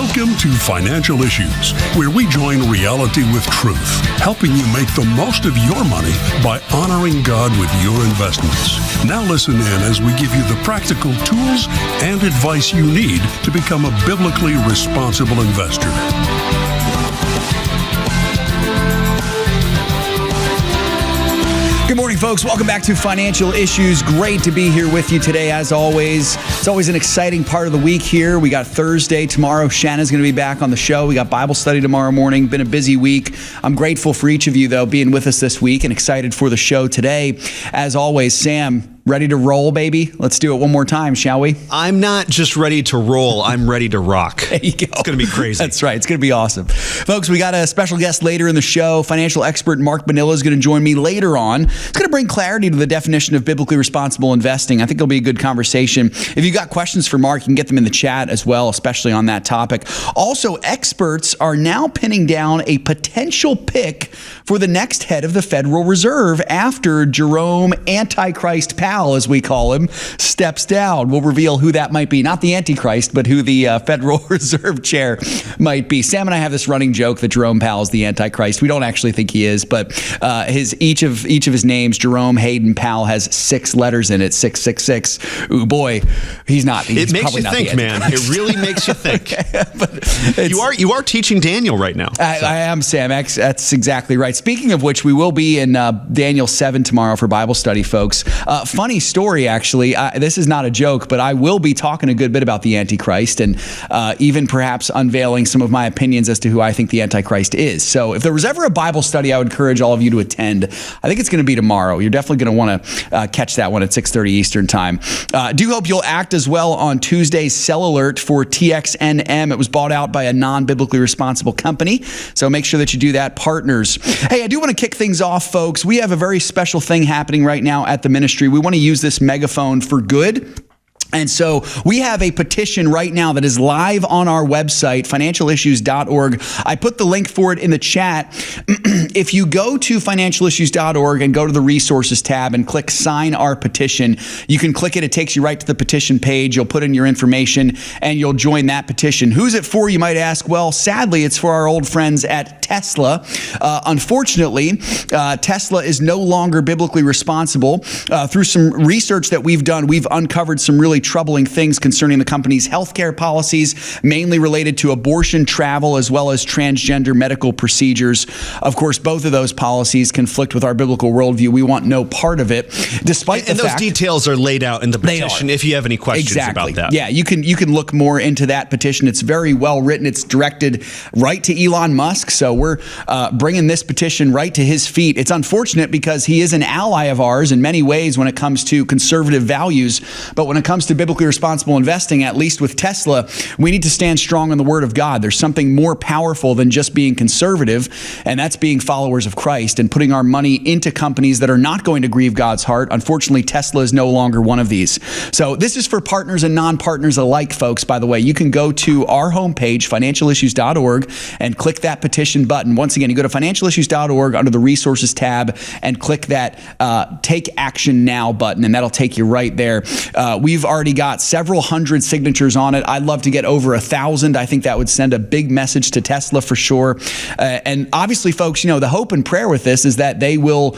Welcome to Financial Issues, where we join reality with truth, helping you make the most of your money by honoring God with your investments. Now listen in as we give you the practical tools and advice you need to become a biblically responsible investor. Good morning, folks. Welcome back to Financial Issues. Great to be here with you today, as always. It's always an exciting part of the week here. We got Thursday tomorrow. Shanna's going to be back on the show. We got Bible study tomorrow morning. Been a busy week. I'm grateful for each of you, though, being with us this week and excited for the show today. As always, Sam, ready to roll, baby? Let's do it one more time, shall we? I'm not just ready to roll. I'm ready to rock. There you go. It's going to be crazy. That's right. It's going to be awesome. Folks, we got a special guest later in the show. Financial expert Mark Minnella is going to join me later on. It's going to bring clarity to the definition of biblically responsible investing. I think it'll be a good conversation. If you got questions for Mark, you can get them in the chat as well, especially on that topic. Also, experts are now pinning down a potential pick for the next head of the Federal Reserve after Jerome Antichrist Powell, as we call him, steps down. We'll reveal who that might be. Not the Antichrist, but who the Federal Reserve Chair might be. Sam and I have this running joke that Jerome Powell is the Antichrist. We don't actually think he is, but each of his names, Jerome Hayden Powell, has 6 letters in it, 666. Ooh, boy, he's not. He's it makes you think, man. It really makes you think. But you are teaching Daniel right now. I am, Sam. That's exactly right. Speaking of which, we will be in Daniel 7 tomorrow for Bible study, folks. Funny story, actually. This is not a joke, but I will be talking a good bit about the Antichrist and even perhaps unveiling some of my opinions as to who I think the Antichrist is. So if there was ever a Bible study I would encourage all of you to attend, I think it's going to be tomorrow. You're definitely going to want to catch that one at 6:30 Eastern time. Do hope you'll act as well on Tuesday's sell alert for TXNM. It was bought out by a non-biblically responsible company, so make sure that you do that, partners. Hey, I do want to kick things off, folks. We have a very special thing happening right now at the ministry. We want to use this megaphone for good. And so we have a petition right now that is live on our website, financialissues.org. I put the link for it in the chat. If you go to financialissues.org and go to the resources tab and click sign our petition, you can click it. It takes you right to the petition page. You'll put in your information and you'll join that petition. Who's it for, you might ask? Well, sadly, it's for our old friends at Tesla. Unfortunately, Tesla is no longer biblically responsible. Through some research that we've done, we've uncovered some really troubling things concerning the company's healthcare policies, mainly related to abortion, travel, as well as transgender medical procedures. Of course, both of those policies conflict with our biblical worldview. We want no part of it, despite the fact... And those details are laid out in the petition if you have any questions about that. Yeah, you can look more into that petition. It's very well written. It's directed right to Elon Musk, so we're bringing this petition right to his feet. It's unfortunate because he is an ally of ours in many ways when it comes to conservative values, but when it comes to biblically responsible investing, at least with Tesla, we need to stand strong on the Word of God. There's something more powerful than just being conservative, and that's being followers of Christ and putting our money into companies that are not going to grieve God's heart. Unfortunately, Tesla is no longer one of these. So this is for partners and non-partners alike, folks. By the way, you can go to our homepage, financialissues.org, and click that petition button. Once again, you go to financialissues.org under the resources tab and click that take action now button, and that'll take you right there. We've already got several hundred signatures on it. I'd love to get over 1,000. I think that would send a big message to Tesla for sure. And obviously, folks, you know, the hope and prayer with this is that they will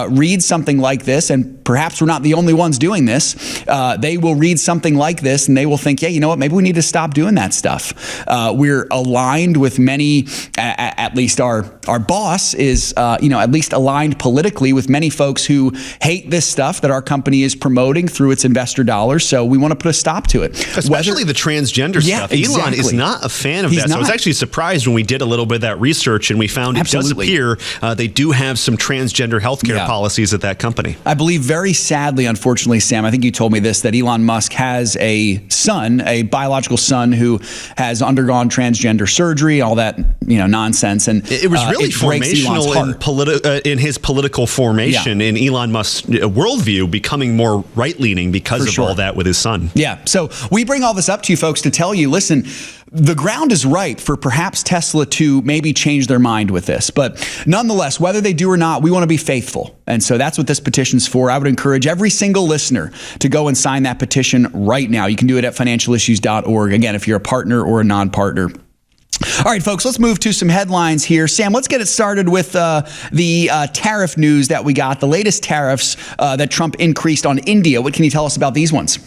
read something like this, and perhaps we're not the only ones doing this. They will read something like this and they will think, yeah, you know what, maybe we need to stop doing that stuff. We're aligned with many, at least our boss is, at least aligned politically with many folks who hate this stuff that our company is promoting through its investor dollars. So we want to put a stop to it. Especially the transgender stuff. Exactly. Elon is not a fan of that. So I was actually surprised when we did a little bit of that research and we found it does appear they do have some transgender healthcare policies at that company. I believe very sadly, unfortunately, Sam, I think you told me this, that Elon Musk has a son, a biological son who has undergone transgender surgery, all that, nonsense. And it was really formational in his political formation, in Elon Musk's worldview, becoming more right-leaning because of all that with his son. Yeah. So we bring all this up to you folks to tell you, listen, the ground is ripe for perhaps Tesla to maybe change their mind with this. But nonetheless, whether they do or not, we want to be faithful. And so that's what this petition's for. I would encourage every single listener to go and sign that petition right now. You can do it at financialissues.org. Again, if you're a partner or a non-partner. All right, folks, let's move to some headlines here. Sam, let's get it started with the tariff news that we got, the latest tariffs that Trump increased on India. What can you tell us about these ones?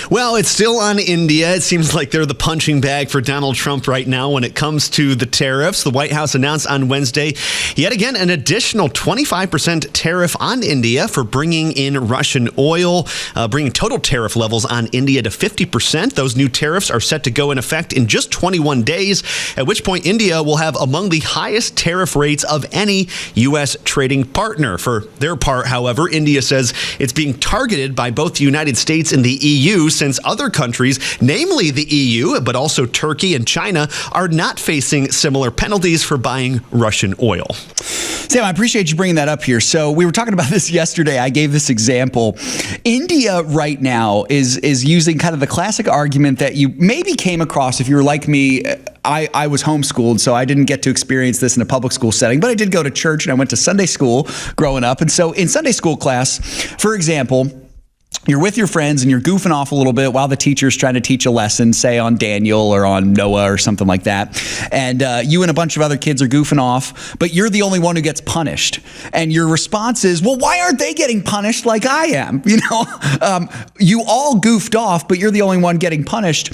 Well, it's still on India. It seems like they're the punching bag for Donald Trump right now when it comes to the tariffs. The White House announced on Wednesday, yet again, an additional 25% tariff on India for bringing in Russian oil, bringing total tariff levels on India to 50%. Those new tariffs are set to go in effect in just 21 days, at which point India will have among the highest tariff rates of any U.S. trading partner. For their part, however, India says it's being targeted by both the United States and the EU, since other countries, namely the EU, but also Turkey and China, are not facing similar penalties for buying Russian oil. Sam, I appreciate you bringing that up here. So we were talking about this yesterday. I gave this example. India right now is using kind of the classic argument that you maybe came across if you were like me. I was homeschooled, so I didn't get to experience this in a public school setting, but I did go to church and I went to Sunday school growing up. And so in Sunday school class, for example, you're with your friends and you're goofing off a little bit while the teacher's trying to teach a lesson, say on Daniel or on Noah or something like that. And you and a bunch of other kids are goofing off, but you're the only one who gets punished. And your response is, well, why aren't they getting punished like I am? You know, you all goofed off, but you're the only one getting punished.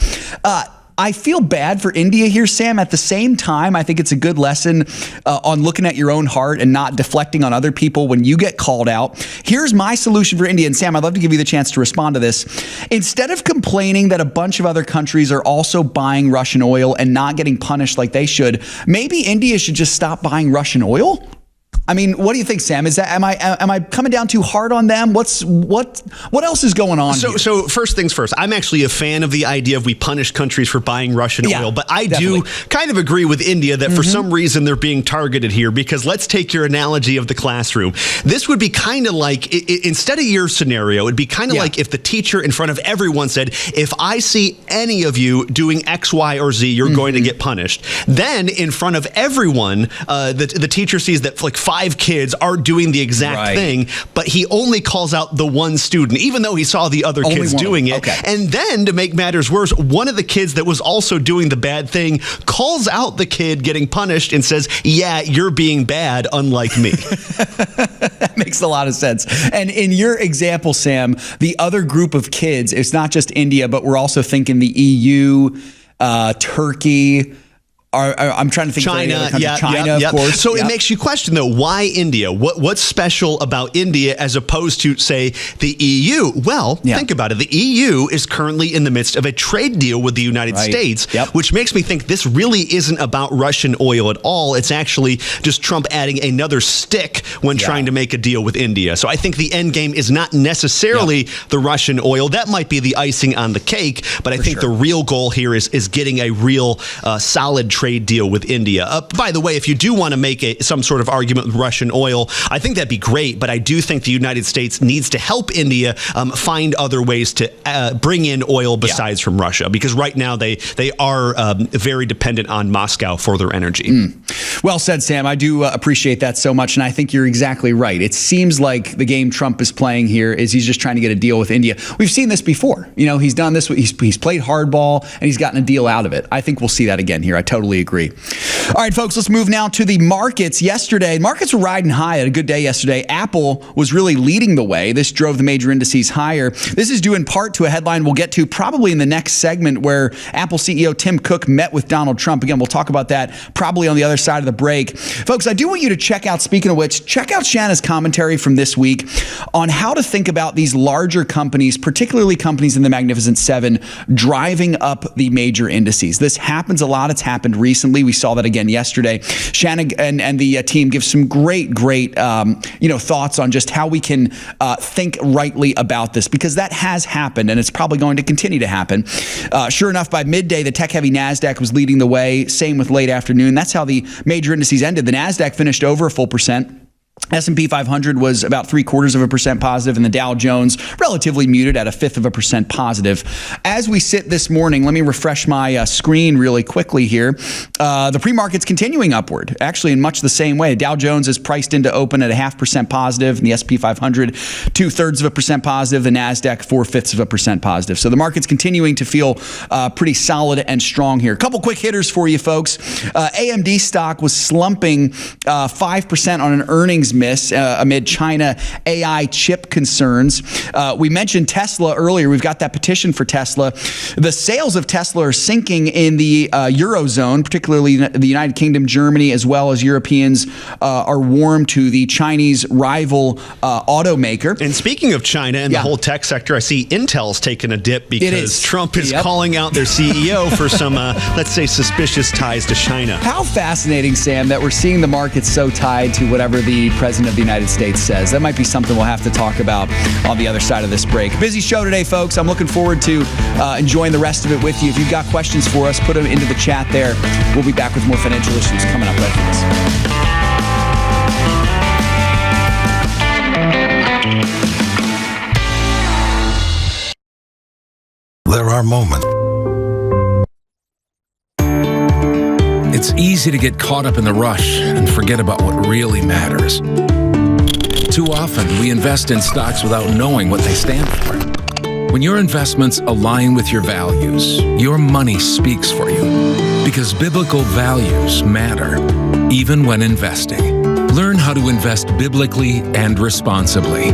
I feel bad for India here, Sam. At the same time, I think it's a good lesson on looking at your own heart and not deflecting on other people when you get called out. Here's my solution for India. And Sam, I'd love to give you the chance to respond to this. Instead of complaining that a bunch of other countries are also buying Russian oil and not getting punished like they should, maybe India should just stop buying Russian oil? I mean, what do you think, Sam? Is that am I coming down too hard on them? What else is going on here? So first things first, I'm actually a fan of the idea of we punish countries for buying Russian oil, but I do kind of agree with India that for some reason they're being targeted here, because let's take your analogy of the classroom. This would be kind of like, instead of your scenario, it'd be kind of like if the teacher in front of everyone said, if I see any of you doing X, Y, or Z, you're going to get punished. Then in front of everyone, the teacher sees that like 5 kids are doing the exact thing, but he only calls out the one student, even though he saw the other kids doing it. Okay. And then to make matters worse, one of the kids that was also doing the bad thing calls out the kid getting punished and says, yeah, you're being bad, unlike me. That makes a lot of sense. And in your example, Sam, the other group of kids, it's not just India, but we're also thinking the EU, Turkey, I'm trying to think China, of China, of course. So it makes you question, though, why India? What's special about India as opposed to, say, the EU? Well, think about it. The EU is currently in the midst of a trade deal with the United States, which makes me think this really isn't about Russian oil at all. It's actually just Trump adding another stick when trying to make a deal with India. So I think the end game is not necessarily the Russian oil. That might be the icing on the cake, but I think the real goal here is getting a real solid trade deal with India. By the way, if you do want to make some sort of argument with Russian oil, I think that'd be great, but I do think the United States needs to help India find other ways to bring in oil besides from Russia, because right now they are very dependent on Moscow for their energy. Well said, Sam. I do appreciate that so much, and I think you're exactly right. It seems like the game Trump is playing here is he's just trying to get a deal with India. We've seen this before. You know, he's done this. He's played hardball, and he's gotten a deal out of it. I think we'll see that again here. I totally agree. All right, folks, let's move now to the markets. Yesterday, markets were riding high. Had a good day yesterday. Apple was really leading the way. This drove the major indices higher. This is due in part to a headline we'll get to probably in the next segment, where Apple CEO Tim Cook met with Donald Trump. Again, we'll talk about that probably on the other side of the break. Folks, I do want you to check out, speaking of which, check out Shanna's commentary from this week on how to think about these larger companies, particularly companies in the Magnificent Seven, driving up the major indices. This happens a lot. It's happened recently. We saw that again yesterday. Shanna and the team give some great thoughts on just how we can think rightly about this, because that has happened and it's probably going to continue to happen. Sure enough, by midday, the tech-heavy NASDAQ was leading the way. Same with late afternoon. That's how the major indices ended. The NASDAQ finished over a full percent. S&P 500 was about 0.75% positive, and the Dow Jones relatively muted at 0.5% positive. As we sit this morning, let me refresh my screen really quickly here. The pre-market's continuing upward, actually in much the same way. Dow Jones is priced into open at 0.5% positive, and the S&P 500 0.75% positive, the NASDAQ 0.4% positive. So the market's continuing to feel pretty solid and strong here. A couple quick hitters for you folks. AMD stock was slumping 5% on an earnings miss amid China AI chip concerns. We mentioned Tesla earlier. We've got that petition for Tesla. The sales of Tesla are sinking in the Eurozone, particularly the United Kingdom, Germany, as well as Europeans are warm to the Chinese rival automaker. And speaking of China and the whole tech sector, I see Intel's taken a dip because Trump is calling out their CEO for some, let's say, suspicious ties to China. How fascinating, Sam, that we're seeing the market so tied to whatever the President of the United States says. That might be something we'll have to talk about on the other side of this break. Busy show today, folks. I'm looking forward to enjoying the rest of it with you. If you've got questions for us, put them into the chat there. We'll be back with more financial issues coming up right after this. There are moments. It's easy to get caught up in the rush and forget about what really matters. Too often, we invest in stocks without knowing what they stand for. When your investments align with your values, your money speaks for you. Because biblical values matter, even when investing. Learn how to invest biblically and responsibly.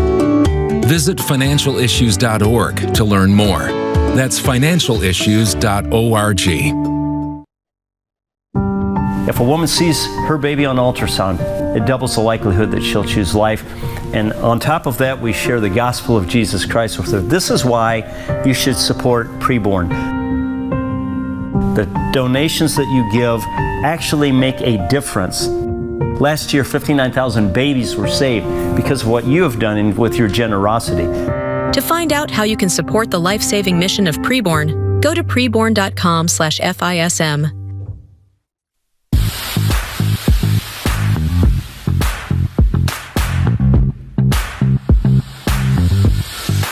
Visit financialissues.org to learn more. That's financialissues.org. If a woman sees her baby on ultrasound, it doubles the likelihood that she'll choose life. And on top of that, we share the gospel of Jesus Christ with her. This is why you should support preborn. The donations that you give actually make a difference. Last year, 59,000 babies were saved because of what you have done with your generosity. To find out how you can support the life-saving mission of preborn, go to preborn.com/FISM.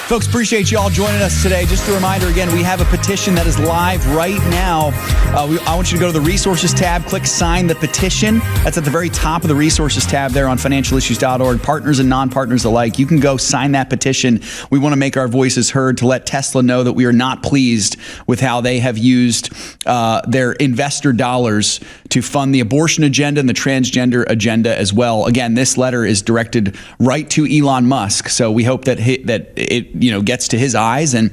Folks, appreciate you all joining us today. Just a reminder again, we have a petition that is live right now. I want you to go to the resources tab, click sign the petition. That's at the very top of the resources tab there on financialissues.org. Partners and non-partners alike, you can go sign that petition. We want to make our voices heard to let Tesla know that we are not pleased with how they have used their investor dollars to fund the abortion agenda and the transgender agenda as well. Again, this letter is directed right to Elon Musk, so we hope that it gets to his eyes, and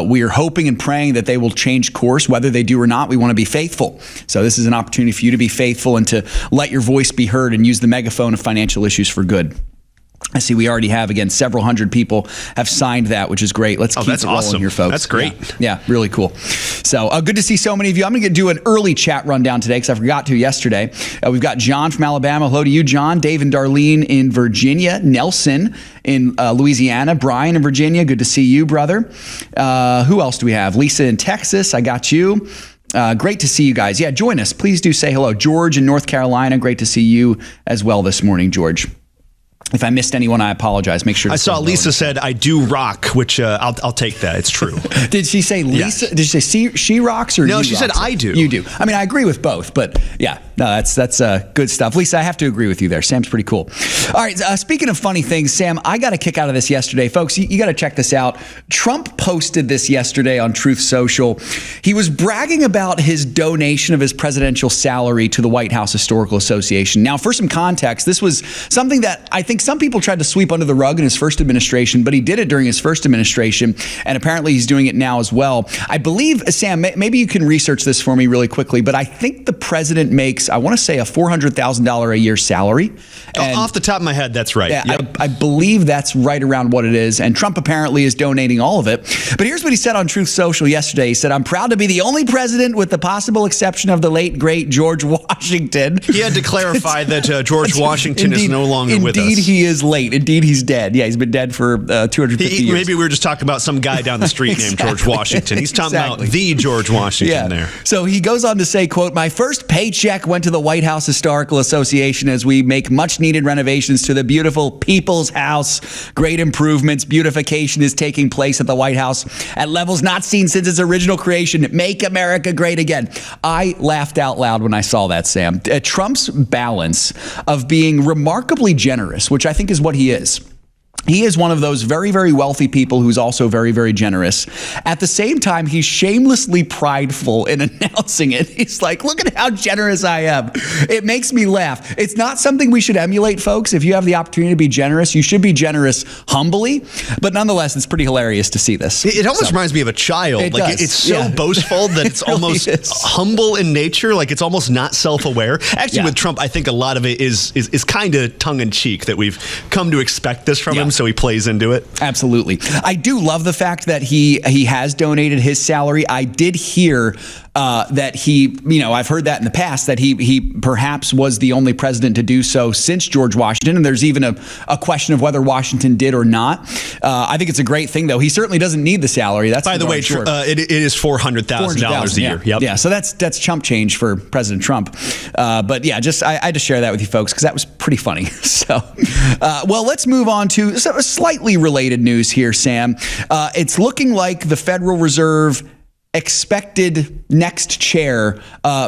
we are hoping and praying that they will change course. Whether they do or not, we want to be faithful. So this is an opportunity for you to be faithful and to let your voice be heard and use the megaphone of financial issues for good. I see we already have, again, several hundred people have signed that, which is great. Let's keep it rolling here, folks. That's great. Yeah, really cool. So good to see so many of you. I'm going to do an early chat rundown today because I forgot to yesterday. We've got John from Alabama. Hello to you, John. Dave and Darlene in Virginia. Nelson in Louisiana. Brian in Virginia. Good to see you, brother. Who else do we have? Lisa in Texas. I got you. Great to see you guys. Yeah, join us. Please do say hello. George in North Carolina. Great to see you as well this morning, George. If I missed anyone, I apologize. Make sure to I saw Lisa said, I do rock, which I'll take that. It's true. Did she say Lisa? Yes. Did she say she rocks or no? You she rocks? said I do. You do. I mean, I agree with both, but yeah, no, that's good stuff. Lisa, I have to agree with you there. Sam's pretty cool. All right. Speaking of funny things, Sam, I got a kick out of this yesterday, folks. You got to check this out. Trump posted this yesterday on Truth Social. He was bragging about his donation of his presidential salary to the White House Historical Association. Now, for some context, this was something that I think some people tried to sweep under the rug in his first administration, but he did it during his first administration, and apparently he's doing it now as well. I believe, Sam, maybe you can research this for me really quickly, but I think the president makes, I want to say, a $400,000 a year salary. And off the top of my head, that's right. Yeah, yep. I believe that's right around what it is, and Trump apparently is donating all of it. But here's what he said on Truth Social yesterday. He said, I'm proud to be the only president, with the possible exception of the late, great George Washington. He had to clarify that George Washington is no longer with us. Indeed, he is late. Indeed, he's dead. Yeah, he's been dead for 250 years. Maybe we were just talking about some guy down the street named George Washington. He's talking about the George Washington there. So he goes on to say, quote, my first paycheck went to the White House Historical Association as we make much needed renovations to the beautiful People's House. Great improvements. Beautification is taking place at the White House at levels not seen since its original creation. Make America great again. I laughed out loud when I saw that, Sam. Trump's balance of being remarkably generous, which I think is what he is. He is one of those very, very wealthy people who's also very, very generous. At the same time, he's shamelessly prideful in announcing it. He's like, look at how generous I am. It makes me laugh. It's not something we should emulate, folks. If you have the opportunity to be generous, you should be generous humbly. But nonetheless, it's pretty hilarious to see this. It almost reminds me of a child. It's so boastful that it's really almost humble in nature. Like it's almost not self-aware. Actually, with Trump, I think a lot of it is kind of tongue-in-cheek that we've come to expect this from him. So he plays into it. Absolutely. I do love the fact that he has donated his salary. I did hear that he, I've heard that in the past, that he perhaps was the only president to do so since George Washington. And there's even a question of whether Washington did or not. I think it's a great thing, though. He certainly doesn't need the salary. That's by the way, sure. it is $400,000 a year. Yep. Yeah. So that's chump change for President Trump. But yeah, I just share that with you folks because that was pretty funny. So, well, let's move on to some slightly related news here, Sam. It's looking like the Federal Reserve expected next chair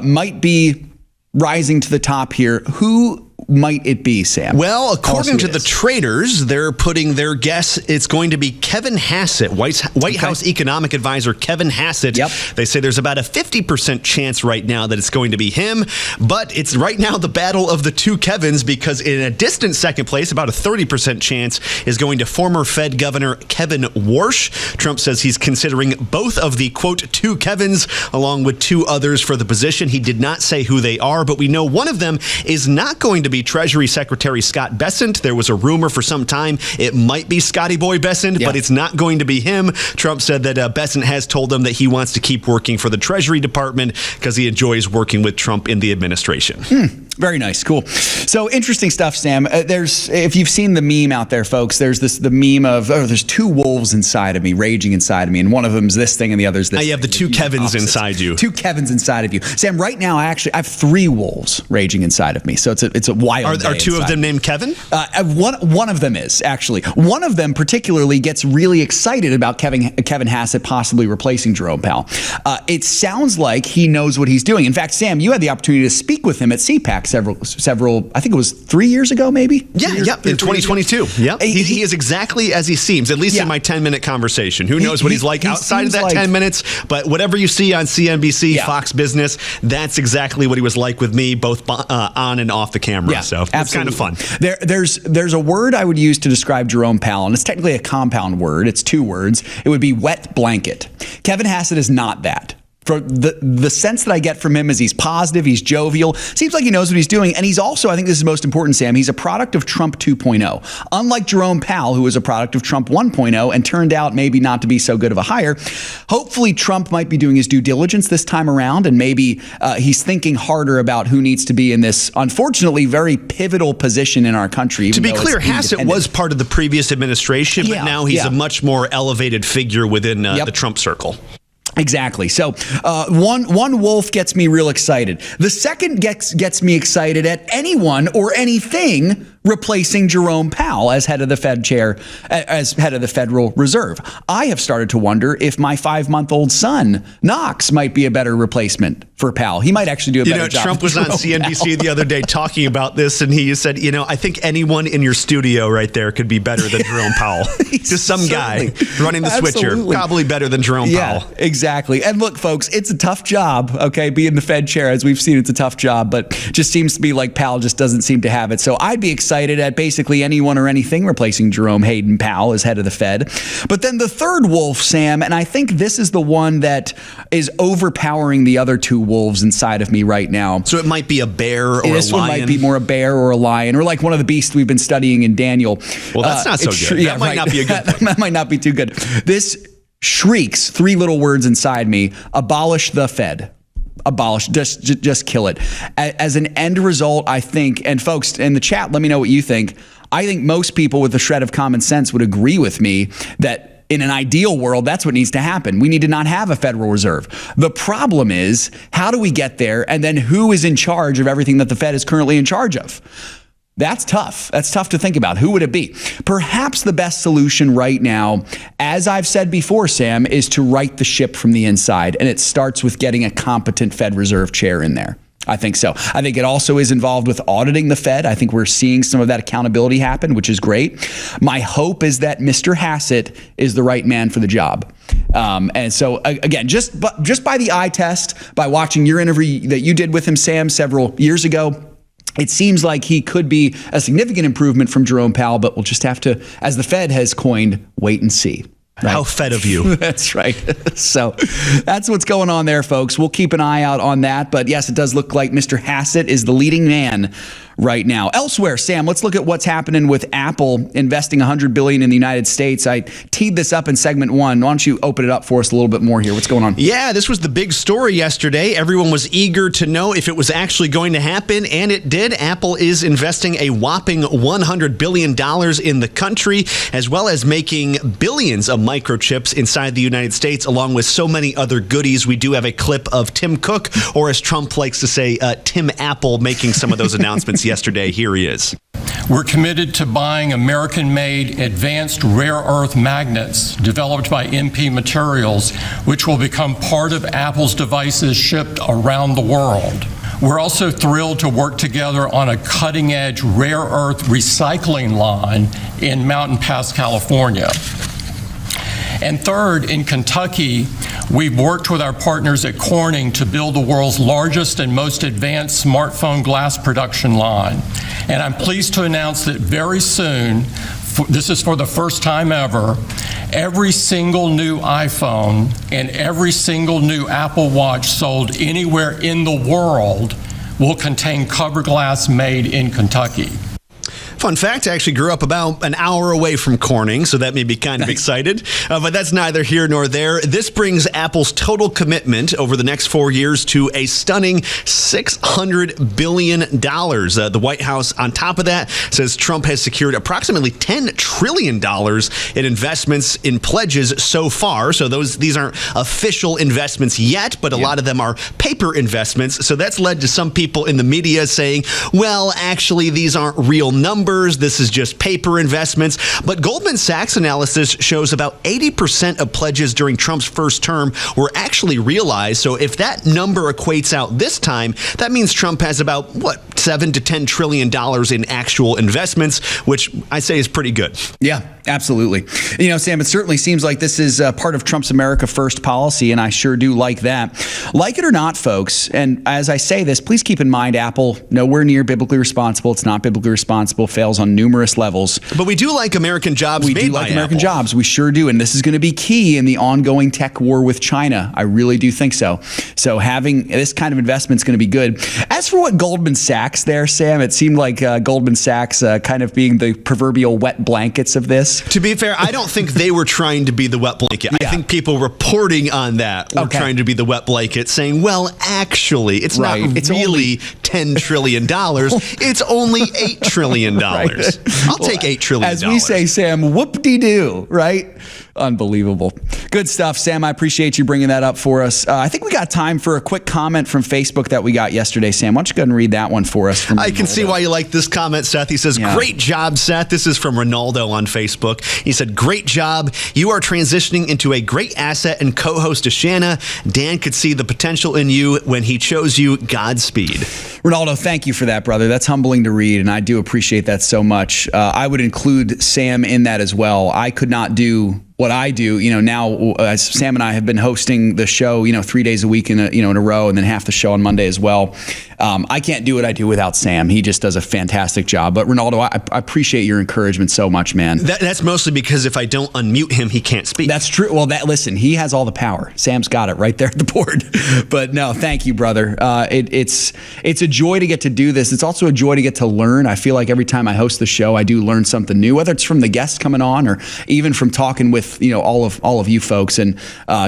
might be rising to the top here. Who might it be, Sam? Well, according to the traders, they're putting their guess it's going to be Kevin Hasset, White House economic advisor Kevin Hasset. Yep. They say there's about a 50% chance right now that it's going to be him, but it's right now the battle of the two Kevins because in a distant second place, about a 30% chance is going to former Fed Governor Kevin Warsh. Trump says he's considering both of the, quote, two Kevins along with two others for the position. He did not say who they are, but we know one of them is not going to be Treasury Secretary Scott Bessent. There was a rumor for some time it might be Scotty Boy Bessent, but it's not going to be him. Trump said that Bessent has told them that he wants to keep working for the Treasury Department because he enjoys working with Trump in the administration. Very nice. Cool. So interesting stuff, Sam. If you've seen the meme out there, folks, there's the meme of, there's two wolves inside of me, raging inside of me, and one of them's this thing and the other's this. You have the two Kevins inside you. Two Kevins inside of you. Sam, right now, I have three wolves raging inside of me. So it's a wild day. Are two of them named Kevin? One of them is, actually. One of them particularly gets really excited about Kevin Hasset possibly replacing Jerome Powell. It sounds like he knows what he's doing. In fact, Sam, you had the opportunity to speak with him at CPAC several, I think it was 3 years ago, maybe? Yeah, in 2022. Yep. He is exactly as he seems, at least in my 10-minute conversation. Who knows what he's like outside of that 10 minutes, but whatever you see on CNBC, Fox Business, that's exactly what he was like with me, both on and off the camera. Yeah, so it's kind of fun. There's a word I would use to describe Jerome Powell, and it's technically a compound word. It's two words. It would be wet blanket. Kevin Hasset is not that. For the sense that I get from him is he's positive, he's jovial, seems like he knows what he's doing, and he's also, I think this is most important, Sam, he's a product of Trump 2.0. Unlike Jerome Powell, who was a product of Trump 1.0 and turned out maybe not to be so good of a hire, hopefully Trump might be doing his due diligence this time around, and maybe he's thinking harder about who needs to be in this, unfortunately, very pivotal position in our country. To be clear, Hasset was part of the previous administration, but now he's a much more elevated figure within the Trump circle. Exactly. So one wolf gets me real excited. The second gets me excited at anyone or anything replacing Jerome Powell as head of the Fed chair, as head of the Federal Reserve. I have started to wonder if my 5-month-old son, Knox, might be a better replacement for Powell. He might actually do a better job. Trump was on CNBC the other day talking about this, and he said, I think anyone in your studio right there could be better than Jerome Powell. Just some guy running the switcher. Probably better than Jerome Powell. Exactly. And look, folks, it's a tough job, okay? Being the Fed chair, as we've seen, it's a tough job, but just seems to be like Powell just doesn't seem to have it. So I'd be excited at basically anyone or anything replacing Jerome Hayden Powell as head of the Fed. But then the third wolf, Sam, and I think this is the one that is overpowering the other two wolves inside of me right now. So it might be a bear or a lion? This one might be more a bear or a lion, or like one of the beasts we've been studying in Daniel. Well, that's not so good. That might not be a good thing. That might not be too good. This shrieks three little words inside me: abolish the Fed. Abolish, just kill it. As an end result, I think, and folks in the chat, let me know what you think. I think most people with a shred of common sense would agree with me that in an ideal world, that's what needs to happen. We need to not have a Federal Reserve. The problem is, how do we get there? And then who is in charge of everything that the Fed is currently in charge of? That's tough. That's tough to think about. Who would it be? Perhaps the best solution right now, as I've said before, Sam, is to right the ship from the inside. And it starts with getting a competent Fed Reserve chair in there. I think so. I think it also is involved with auditing the Fed. I think we're seeing some of that accountability happen, which is great. My hope is that Mr. Hasset is the right man for the job. And so, again, just by the eye test, by watching your interview that you did with him, Sam, several years ago, it seems like he could be a significant improvement from Jerome Powell, but we'll just have to, as the Fed has coined, wait and see. Right? How Fed of you. That's right. So that's what's going on there, folks. We'll keep an eye out on that. But yes, it does look like Mr. Hasset is the leading man right now. Elsewhere, Sam, let's look at what's happening with Apple investing $100 billion in the United States. I teed this up in segment 1. Why don't you open it up for us a little bit more here? What's going on? Yeah, this was the big story yesterday. Everyone was eager to know if it was actually going to happen, and it did. Apple is investing a whopping $100 billion in the country, as well as making billions of microchips inside the United States, along with so many other goodies. We do have a clip of Tim Cook, or as Trump likes to say, Tim Apple, making some of those announcements yesterday. Here he is. We're committed to buying American-made advanced rare earth magnets developed by MP Materials, which will become part of Apple's devices shipped around the world. We're also thrilled to work together on a cutting-edge rare earth recycling line in Mountain Pass, California. And third, in Kentucky, we've worked with our partners at Corning to build the world's largest and most advanced smartphone glass production line. And I'm pleased to announce that very soon, this is for the first time ever, every single new iPhone and every single new Apple Watch sold anywhere in the world will contain cover glass made in Kentucky. Fun fact, I actually grew up about an hour away from Corning, so that made me kind of excited. But that's neither here nor there. This brings Apple's total commitment over the next 4 years to a stunning $600 billion. The White House, on top of that, says Trump has secured approximately $10 trillion in investments in pledges so far. So these aren't official investments yet, but a lot of them are paper investments. So that's led to some people in the media saying, well, actually, these aren't real numbers. This is just paper investments. But Goldman Sachs analysis shows about 80% of pledges during Trump's first term were actually realized. So if that number equates out this time, that means Trump has about, $7 to $10 trillion in actual investments, which I say is pretty good. Yeah, absolutely. You know, Sam, it certainly seems like this is part of Trump's America First policy, and I sure do like that. Like it or not, folks, and as I say this, please keep in mind, Apple, nowhere near biblically responsible. It's not biblically responsible, fails on numerous levels. But we do like American jobs. We do like American jobs. We sure do, and this is going to be key in the ongoing tech war with China. I really do think so. So having this kind of investment is going to be good. As for what Goldman Sachs there, Sam, it seemed like Goldman Sachs kind of being the proverbial wet blankets of this. To be fair, I don't think they were trying to be the wet blanket. Yeah. I think people reporting on that were trying to be the wet blanket, saying, well, actually, it's not really $10 trillion. It's only $8 trillion. Right. I'll take $8 trillion. As we say, Sam, whoop-de-doo, right? Unbelievable. Good stuff, Sam. I appreciate you bringing that up for us. I think we got time for a quick comment from Facebook that we got yesterday, Sam. Why don't you go ahead and read that one for us? I can see why you like this comment, Seth. He says, great job, Seth. This is from Ronaldo on Facebook. He said, great job. You are transitioning into a great asset and co-host to Shanna. Dan could see the potential in you when he chose you. Godspeed. Ronaldo, thank you for that, brother. That's humbling to read, and I do appreciate that so much. I would include Sam in that as well. I could not do what I do, now as Sam and I have been hosting the show, 3 days a week in a row, and then half the show on Monday as well. I can't do what I do without Sam. He just does a fantastic job. But Ronaldo, I appreciate your encouragement so much, man. That's mostly because if I don't unmute him, he can't speak. That's true. Well, listen, he has all the power. Sam's got it right there at the board. But no, thank you, brother. It's a joy to get to do this. It's also a joy to get to learn. I feel like every time I host the show, I do learn something new, whether it's from the guests coming on or even from talking with with all of you folks, and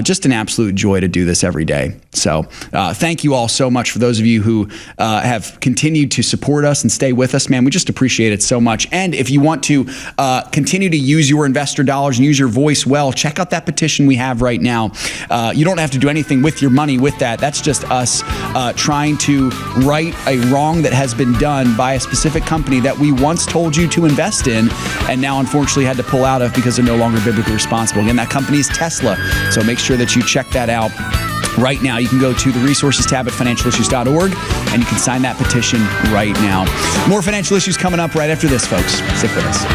just an absolute joy to do this every day. So thank you all so much for those of you who have continued to support us and stay with us, man. We just appreciate it so much. And if you want to continue to use your investor dollars and use your voice well, check out that petition we have right now. You don't have to do anything with your money with that. That's just us trying to right a wrong that has been done by a specific company that we once told you to invest in and now unfortunately had to pull out of because they're no longer biblically responsible. Again, that company is Tesla. So make sure that you check that out right now. You can go to the resources tab at financialissues.org and you can sign that petition right now. More financial issues coming up right after this, folks. Stick with us.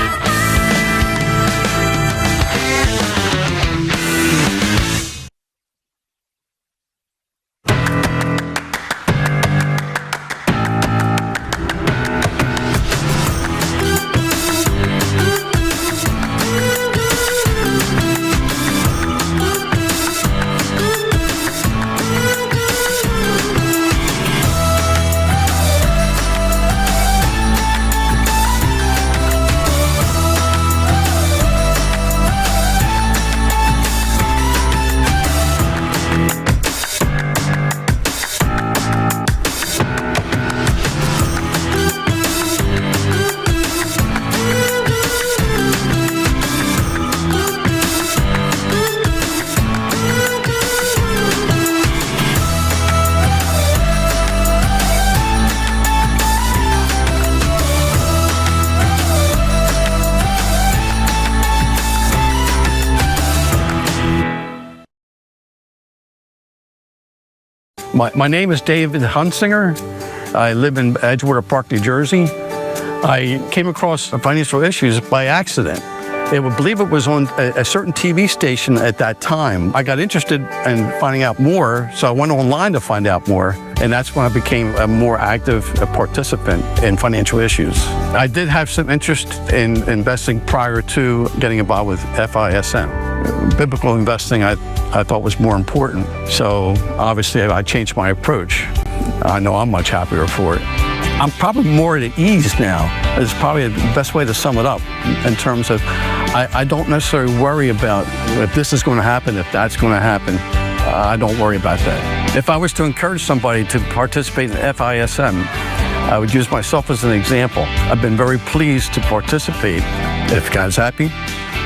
My name is David Hunsinger. I live in Edgewater Park, New Jersey. I came across financial issues by accident. I would believe it was on a certain TV station at that time. I got interested in finding out more, so I went online to find out more, and that's when I became a more active participant in financial issues. I did have some interest in investing prior to getting involved with FISM. Biblical investing I thought was more important, so obviously I changed my approach. I know I'm much happier for it. I'm probably more at ease now. It's probably the best way to sum it up in terms of I don't necessarily worry about if this is going to happen, if that's going to happen. I don't worry about that. If I was to encourage somebody to participate in FISM, I would use myself as an example. I've been very pleased to participate. If God's happy,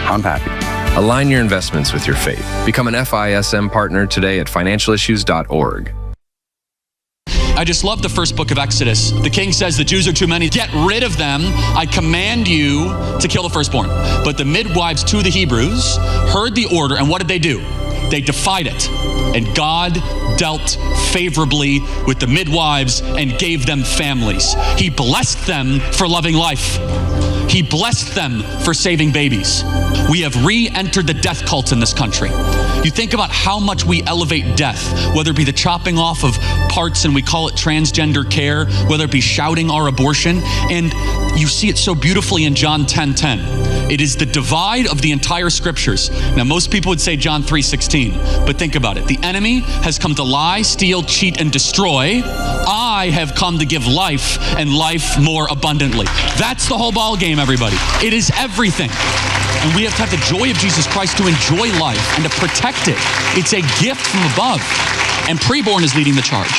I'm happy. Align your investments with your faith. Become an FISM partner today at financialissues.org. I just love the first book of Exodus. The king says the Jews are too many. Get rid of them. I command you to kill the firstborn. But the midwives to the Hebrews heard the order, and what did they do? They defied it. And God dealt favorably with the midwives and gave them families. He blessed them for loving life. He blessed them for saving babies. We have re-entered the death cult in this country. You think about how much we elevate death, whether it be the chopping off of parts and we call it transgender care, whether it be shouting our abortion, and you see it so beautifully in John 10:10. It is the divide of the entire scriptures. Now, most people would say John 3:16, but think about it. The enemy has come to lie, steal, cheat, and destroy. I have come to give life and life more abundantly. That's the whole ball game, everybody. It is everything. And we have to have the joy of Jesus Christ to enjoy life and to protect it. It's a gift from above. And Preborn is leading the charge.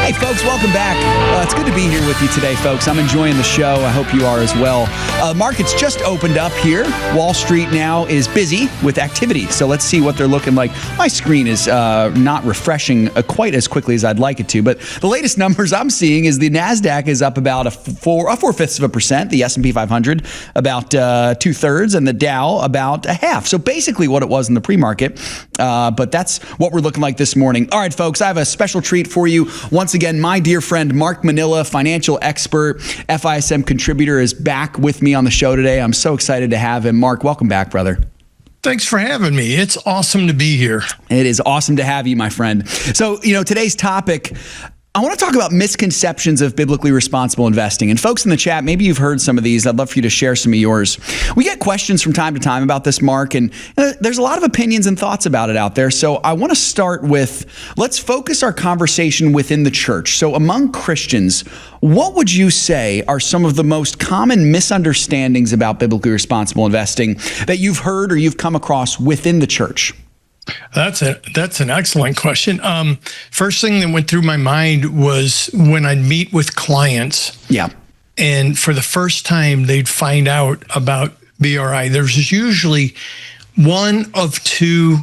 Hey folks, welcome back. It's good to be here with you today, folks. I'm enjoying the show. I hope you are as well. Markets just opened up here. Wall Street now is busy with activity. So let's see what they're looking like. My screen is not refreshing quite as quickly as I'd like it to, but the latest numbers I'm seeing is the NASDAQ is up about 4/5%, the S&P 500 about 2/3, and the Dow about 1/2. So basically what it was in the pre-market, but that's what we're looking like this morning. All right, folks, I have a special treat for you. Once again, my dear friend Mark Minnella, financial expert, FISM contributor, is back with me on the show today. I'm so excited to have him. Mark, welcome back, brother. Thanks for having me. It's awesome to be here. It is awesome to have you, my friend. So, today's topic, I want to talk about misconceptions of biblically responsible investing. And folks in the chat, maybe you've heard some of these. I'd love for you to share some of yours. We get questions from time to time about this, Mark, and there's a lot of opinions and thoughts about it out there. So I want to start with, let's focus our conversation within the church. So among Christians, what would you say are some of the most common misunderstandings about biblically responsible investing that you've heard or you've come across within the church? That's an excellent question. First thing that went through my mind was when I'd meet with clients. Yeah. And for the first time, they'd find out about BRI. There's usually one of two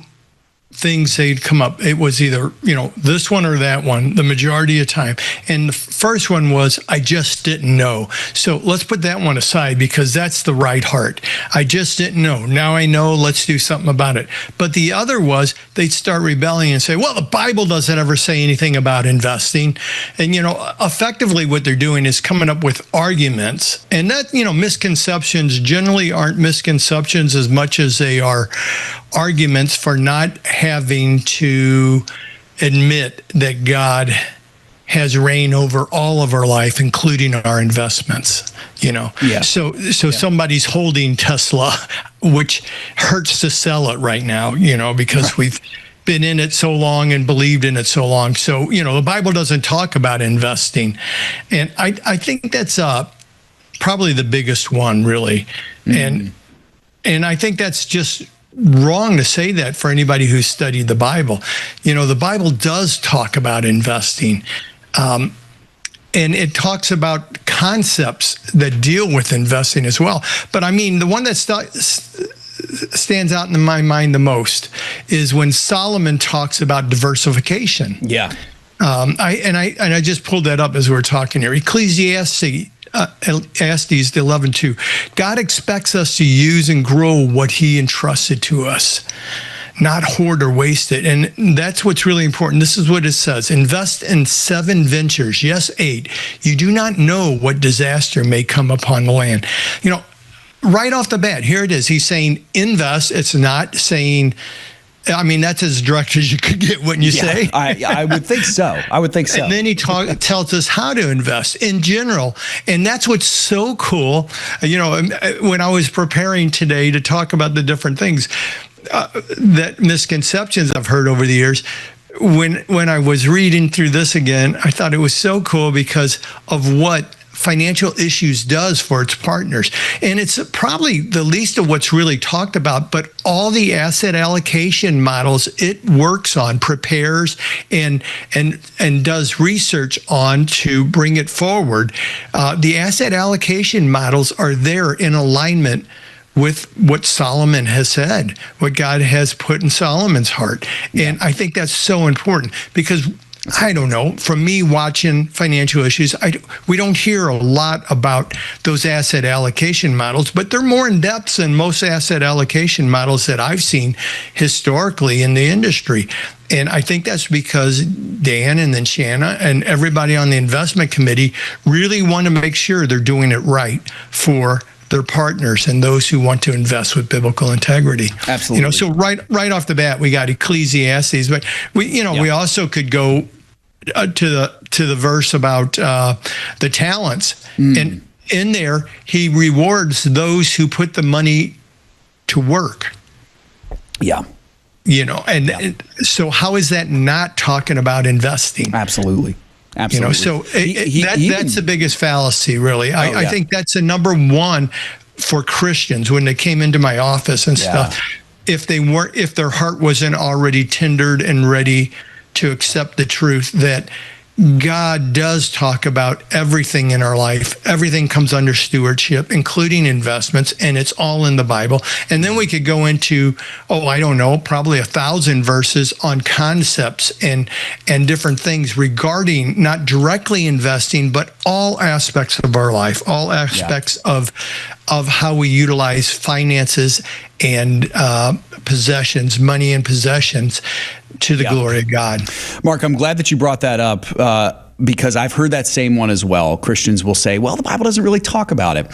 things they'd come up. It was either, this one or that one, the majority of time. And the first one was, I just didn't know. So let's put that one aside because that's the right heart. I just didn't know. Now I know, let's do something about it. But the other was, they'd start rebelling and say, well, the Bible doesn't ever say anything about investing. And, effectively what they're doing is coming up with arguments. And that, misconceptions generally aren't misconceptions as much as they are arguments for not having to admit that God has reign over all of our life, including our investments. Yeah. So somebody's holding Tesla, which hurts to sell it right now, because we've been in it so long and believed in it so long. So, the Bible doesn't talk about investing. And I think that's probably the biggest one, really. Mm-hmm. And I think that's just wrong to say that for anybody who's studied the Bible. The Bible does talk about investing. And it talks about concepts that deal with investing as well. But I mean, the one that stands out in my mind the most is when Solomon talks about diversification. Yeah. I just pulled that up as we were talking here. Ecclesiastes 11:2. God expects us to use and grow what he entrusted to us, not hoard or waste it. And that's what's really important. This is what it says. Invest in 7 ventures. Yes, 8. You do not know what disaster may come upon the land. Right off the bat, here it is. He's saying invest. It's not saying, that's as direct as you could get, wouldn't you say? I would think so. And then he tells us how to invest in general. And that's what's so cool. When I was preparing today to talk about the different things, that misconceptions I've heard over the years, when I was reading through this again, I thought it was so cool because of what Financial Issues does for its partners. And it's probably the least of what's really talked about, but all the asset allocation models it works on, prepares and does research on to bring it forward. The asset allocation models are there in alignment with what Solomon has said, what God has put in Solomon's heart. And I think that's so important because I don't know, from me watching Financial Issues, we don't hear a lot about those asset allocation models, but they're more in depth than most asset allocation models that I've seen historically in the industry. And I think that's because Dan and then Shanna and everybody on the investment committee really want to make sure they're doing it right for their partners and those who want to invest with biblical integrity. Absolutely. So right off the bat, we got Ecclesiastes, but we also could go to the verse about the talents, and in there he rewards those who put the money to work. Yeah. So how is that not talking about investing? Absolutely. Absolutely. So that's the biggest fallacy, really. I think that's the number one for Christians when they came into my office and stuff. If their heart wasn't already tendered and ready to accept the truth that God does talk about everything in our life. Everything comes under stewardship, including investments, and it's all in the Bible. And then we could go into, probably 1,000 verses on concepts and different things regarding not directly investing, but all aspects of our life, all aspects of how we utilize finances and possessions, money and possessions to the glory of God. Mark, I'm glad that you brought that up because I've heard that same one as well. Christians will say, well, the Bible doesn't really talk about it.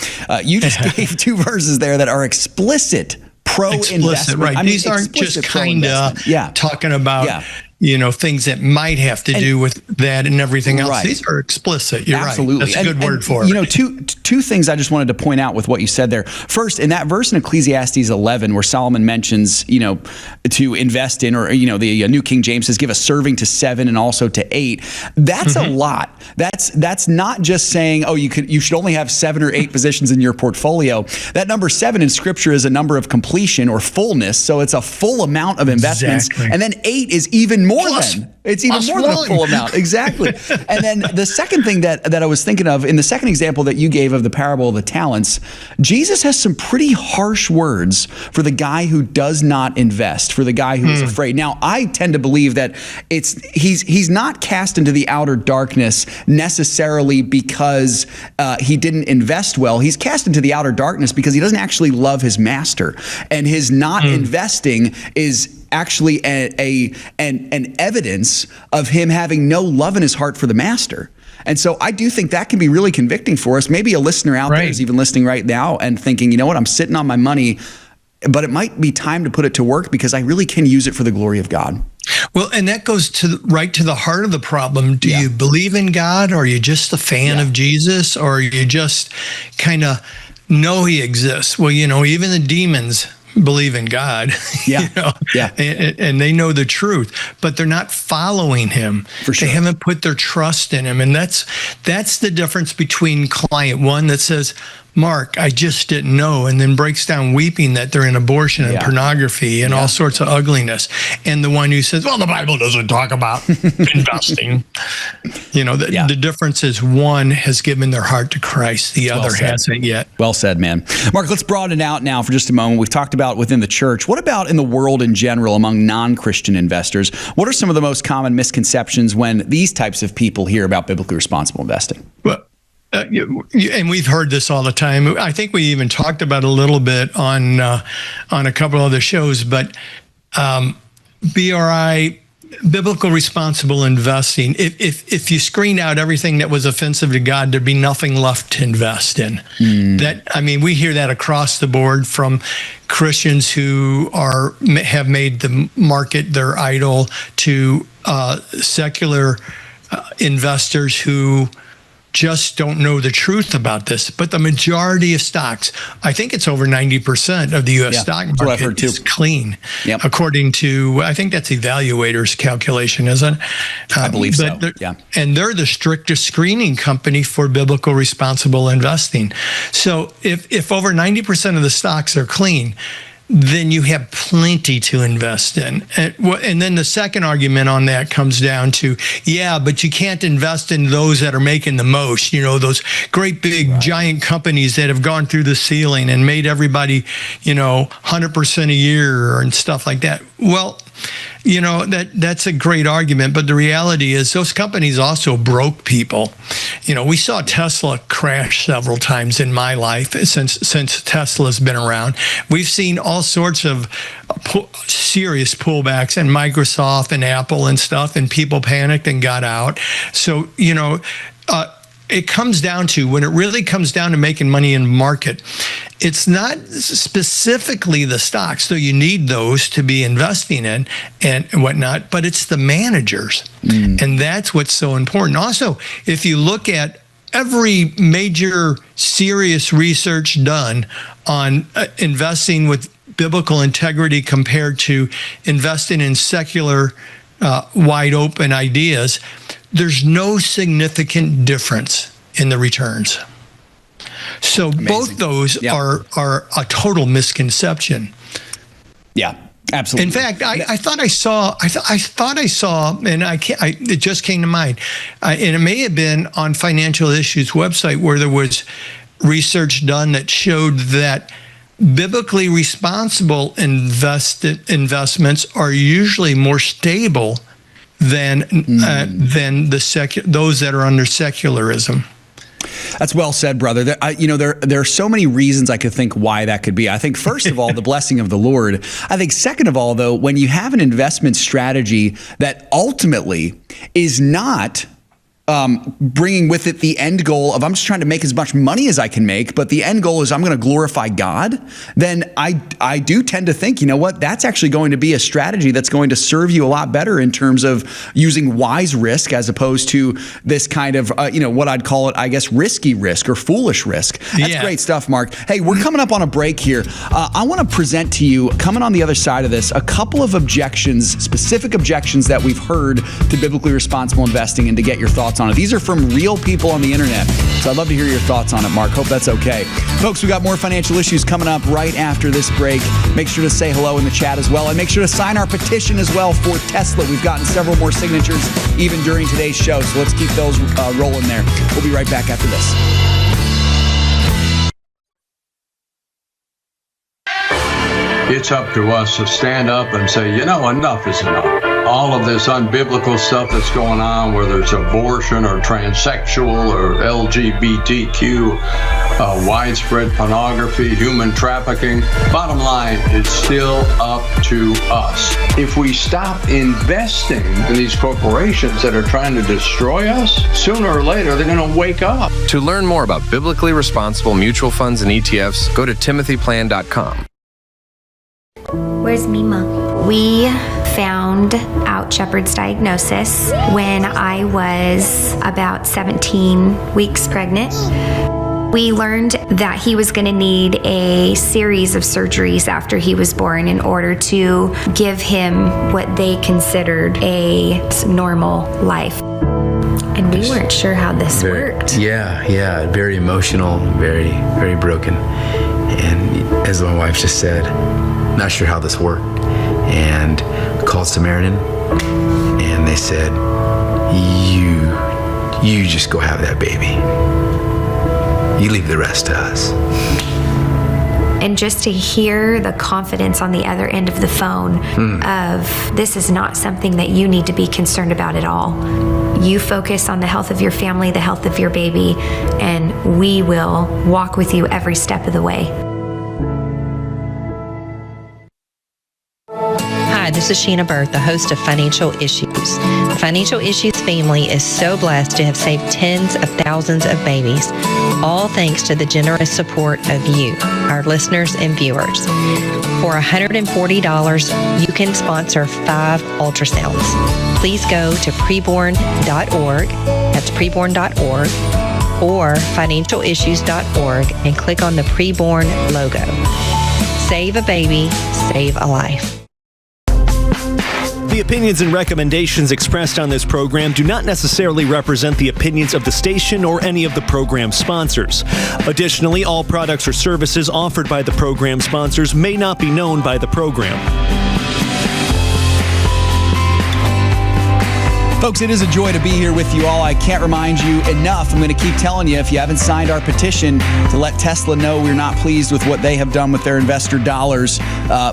You just gave 2 verses there that are explicit pro-investment. Right. These aren't just kind of talking about things that might have to do with that and everything else. These are explicit. You're Absolutely. Right. That's a good word for it. Two things I just wanted to point out with what you said there. First, in that verse in Ecclesiastes 11, where Solomon mentions, to invest in, or, the New King James says, give a serving to 7 and also to 8. That's a lot. That's not just saying, you should only have 7 or 8 positions in your portfolio. That number 7 in Scripture is a number of completion or fullness. So it's a full amount of investments. Exactly. And then 8 is even more than. It's even more than a full amount. Exactly. And then the second thing that I was thinking of in the second example that you gave of the parable of the talents, Jesus has some pretty harsh words for the guy who does not invest, for the guy who is afraid. Now, I tend to believe that he's not cast into the outer darkness necessarily because he didn't invest well. He's cast into the outer darkness because he doesn't actually love his master. And his not investing is actually an evidence of him having no love in his heart for the master. And so I do think that can be really convicting for us. Maybe a listener out there is even listening right now and thinking, you know what, I'm sitting on my money, but it might be time to put it to work because I really can use it for the glory of God. Well, and that goes right to the heart of the problem. Do you believe in God, or are you just a fan of Jesus, or are you just kind of know he exists? Well, even the demons believe in God, and they know the truth, but they're not following him. For sure. They haven't put their trust in him. And that's the difference between client one that says, Mark, I just didn't know, and then breaks down weeping that they're in abortion and pornography and all sorts of ugliness. And the one who says, well, the Bible doesn't talk about investing. The difference is one has given their heart to Christ, the other hasn't yet. Well said, man. Mark, let's broaden it out now for just a moment. We've talked about within the church. What about in the world in general among non-Christian investors? What are some of the most common misconceptions when these types of people hear about biblically responsible investing? Well, and we've heard this all the time. I think we even talked about it a little bit on a couple other shows, but BRI, biblical responsible investing, if you screened out everything that was offensive to God, there'd be nothing left to invest in. We hear that across the board from Christians who have made the market their idol, to secular investors who just don't know the truth about this. But the majority of stocks, I think it's over 90% of the U.S. stock market is clean, according to, I think that's Evaluator's calculation, isn't it? I believe so, And they're the strictest screening company for biblical responsible investing. So if over 90% of the stocks are clean, then you have plenty to invest in. And then the second argument on that comes down to, but you can't invest in those that are making the most, those great big giant companies that have gone through the ceiling and made everybody, 100% a year and stuff like that. Well, that's a great argument, but the reality is those companies also broke people. We saw Tesla crash several times in my life since Tesla's been around. We've seen all sorts of serious pullbacks in Microsoft and Apple and stuff, and people panicked and got out. So, it comes down to, when it really comes down to making money in market, it's not specifically the stocks, though you need those to be investing in and whatnot, but it's the managers. And that's what's so important. Also, if you look at every major serious research done on investing with biblical integrity compared to investing in secular wide open ideas, there's no significant difference in the returns. So both those are a total misconception. Yeah, absolutely. In fact, I thought I saw, and it just came to mind, and it may have been on Financial Issues website, where there was research done that showed that biblically responsible investments are usually more stable than those that are under secularism. That's well said, brother. There are so many reasons I could think why that could be. I think, first of all, the blessing of the Lord. I think, second of all, though, when you have an investment strategy that ultimately is not bringing with it the end goal of I'm just trying to make as much money as I can make, but the end goal is I'm going to glorify God, then I do tend to think, you know what, that's actually going to be a strategy that's going to serve you a lot better in terms of using wise risk as opposed to this kind of, what I'd call it, I guess, risky risk or foolish risk. That's great stuff, Mark. Hey, we're coming up on a break here. I want to present to you, coming on the other side of this, a couple of objections, specific objections that we've heard to biblically responsible investing, and to get your thoughts on it. These are from real people on the internet, so I'd love to hear your thoughts on it, Mark. Hope that's okay. Folks, we got more financial issues coming up right after this break. Make sure to say hello in the chat as well, and make sure to sign our petition as well for Tesla. We've gotten several more signatures even during today's show, so let's keep those rolling there. We'll be right back after this. It's up to us to stand up and say, enough is enough. All of this unbiblical stuff that's going on, whether it's abortion or transsexual or LGBTQ, widespread pornography, human trafficking. Bottom line, it's still up to us. If we stop investing in these corporations that are trying to destroy us, sooner or later, they're going to wake up. To learn more about biblically responsible mutual funds and ETFs, go to timothyplan.com. Where's Mima? We found out Shepard's diagnosis when I was about 17 weeks pregnant. We learned that he was going to need a series of surgeries after he was born in order to give him what they considered a normal life. And we weren't sure how this worked. Yeah, very emotional, very, very broken. And as my wife just said, not sure how this worked. And called Samaritan, and they said, you just go have that baby. You leave the rest to us. And just to hear the confidence on the other end of the phone of this is not something that you need to be concerned about at all. You focus on the health of your family, the health of your baby, and we will walk with you every step of the way. Hi, this is Sheena Bird, the host of Financial Issues. Financial Issues family is so blessed to have saved tens of thousands of babies, all thanks to the generous support of you, our listeners and viewers. For $140, you can sponsor 5 ultrasounds. Please go to preborn.org, that's preborn.org, or financialissues.org, and click on the Preborn logo. Save a baby, save a life. The opinions and recommendations expressed on this program do not necessarily represent the opinions of the station or any of the program sponsors. Additionally, all products or services offered by the program sponsors may not be known by the program. Folks, it is a joy to be here with you all. I can't remind you enough. I'm going to keep telling you, if you haven't signed our petition to let Tesla know we're not pleased with what they have done with their investor dollars,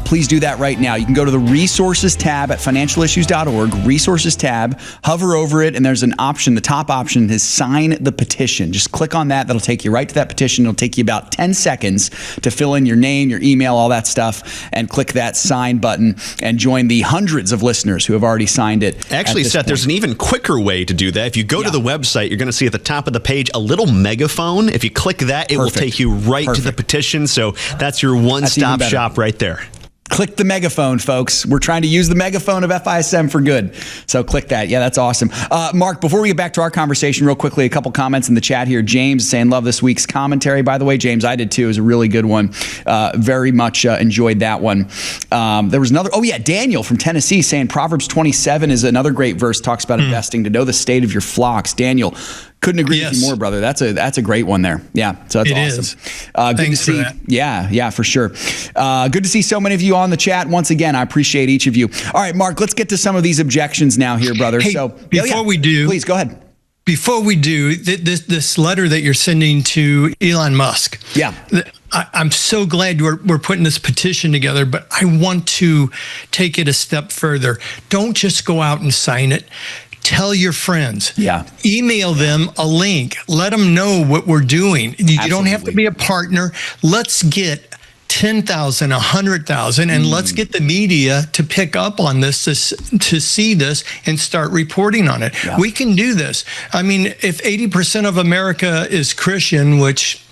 please do that right now. You can go to the resources tab at financialissues.org, resources tab, hover over it, and there's an option. The top option is sign the petition. Just click on that. That'll take you right to that petition. It'll take you about 10 seconds to fill in your name, your email, all that stuff, and click that sign button and join the hundreds of listeners who have already signed it. Actually, Seth, there's an even quicker way to do that. If you go to the website, you're going to see at the top of the page a little megaphone. If you click that, it will take you right to the petition. So that's your one-stop shop right there. Click the megaphone, folks. We're trying to use the megaphone of FISM for good. So click that. Yeah, that's awesome. Mark, before we get back to our conversation, real quickly, a couple comments in the chat here. James saying, love this week's commentary. By the way, James, I did too. It was a really good one. Very much enjoyed that one. There was another, Daniel from Tennessee saying Proverbs 27 is another great verse, talks about investing, to know the state of your flocks. Daniel, couldn't agree with you more, brother. That's a great one there. Yeah, so that's awesome. Good Thanks to see. For that. Yeah, for sure. Good to see so many of you on the chat. Once again, I appreciate each of you. All right, Mark, let's get to some of these objections now here, brother. Hey, so before we do, please go ahead. Before we do, this letter that you're sending to Elon Musk. Yeah. I'm so glad we're putting this petition together, but I want to take it a step further. Don't just go out and sign it. Tell your friends. Yeah. Email them a link. Let them know what we're doing. You don't have to be a partner. Let's get 10,000, 100,000, and let's get the media to pick up on this, to see this and start reporting on it. Yeah. We can do this. I mean, if 80% of America is Christian, which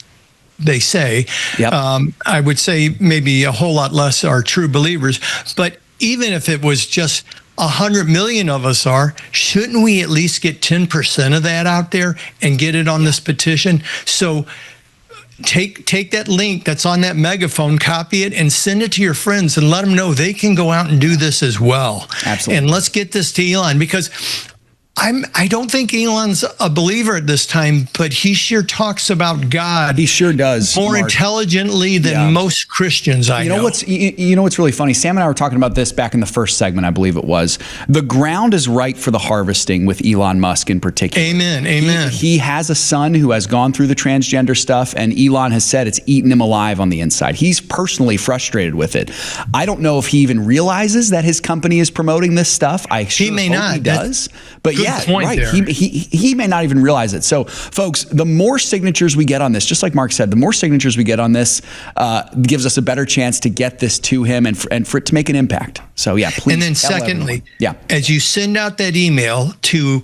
they say, I would say maybe a whole lot less are true believers. But even if it was just 100 million of us are, shouldn't we at least get 10% of that out there and get it on this petition? So take that link that's on that megaphone, copy it, and send it to your friends and let them know they can go out and do this as well. Absolutely. And let's get this to Elon, because I don't think Elon's a believer at this time, but he sure talks about God. He sure does, more Mark. Intelligently than most Christians I know. You know what's really funny? Sam and I were talking about this back in the first segment, I believe it was. The ground is ripe for the harvesting with Elon Musk in particular. Amen. Amen. He has a son who has gone through the transgender stuff, and Elon has said it's eaten him alive on the inside. He's personally frustrated with it. I don't know if he even realizes that his company is promoting this stuff. I sure he may hope not. He does. But Good point right. there. He may not even realize it. So, folks, the more signatures we get on this, just like Mark said, the more signatures we get on this gives us a better chance to get this to him and for it to make an impact. So, yeah, please. And then secondly, everyone. As you send out that email to